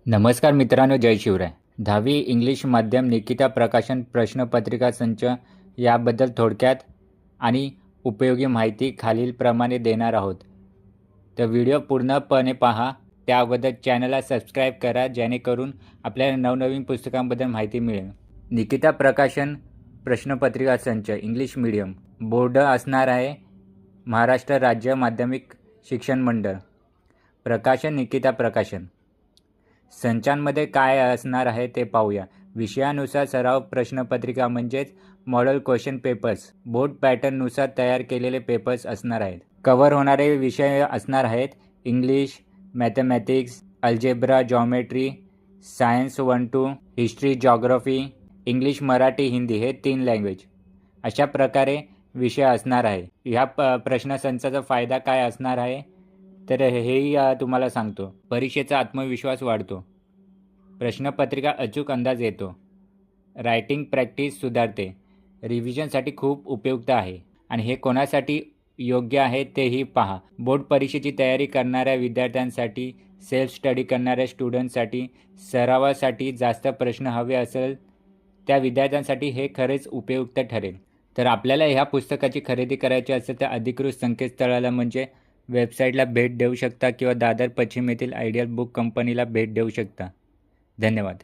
नमस्कार मित्रांनो, जय शिवराय. 10वी इंग्लिश माध्यम निकिता प्रकाशन प्रश्नपत्रिका संच याबद्दल थोडक्यात आणि उपयोगी माहिती खालीलप्रमाणे देणार आहोत. तर व्हिडिओ पूर्णपणे पहा. त्या चॅनलला सबस्क्राईब करा जेणेकरून आपल्याला नवनवीन पुस्तकांबद्दल माहिती मिळेल. निकिता प्रकाशन प्रश्नपत्रिका संच इंग्लिश मीडियम बोर्ड असणार आहे महाराष्ट्र राज्य माध्यमिक शिक्षण मंडळ. प्रकाशन निकिता प्रकाशन. संचांमध्ये काय असणार आहे ते पाहूया. विषयानुसार सराव प्रश्नपत्रिका म्हणजेच मॉडेल क्वेश्चन पेपर्स बोर्ड पॅटर्ननुसार तयार केलेले पेपर्स असणार आहेत. कव्हर होणारे विषय असणार आहेत English, mathematics, algebra, geometry, science 1-2, history, geography, English, Marathi, Hindi हे 3 लँग्वेज. अशा प्रकारे विषय असणार आहे. ह्या प्रश्नसंचाचा फायदा काय असणार आहे तर हेही तुम्हाला सांगतो. परीक्षेचा आत्मविश्वास वाढतो. प्रश्नपत्रिका अचूक अंदाज येतो. रायटिंग प्रॅक्टिस सुधारते. रिव्हिजनसाठी खूप उपयुक्त आहे. आणि हे कोणासाठी योग्य आहे तेही पहा. बोर्ड परीक्षेची तयारी करणाऱ्या विद्यार्थ्यांसाठी, सेल्फ स्टडी करणाऱ्या स्टुडंटसाठी, सरावासाठी जास्त प्रश्न हवे असेल त्या विद्यार्थ्यांसाठी हे खरेच उपयुक्त ठरेल. तर आपल्याला ह्या पुस्तकाची खरेदी करायची असेल तर अधिकृत संकेतस्थळाला म्हणजे वेबसाईटला भेट देऊ शकता किंवा दादर पश्चिम येथील आयडियल बुक कंपनीला भेट देऊ शकता. धन्यवाद.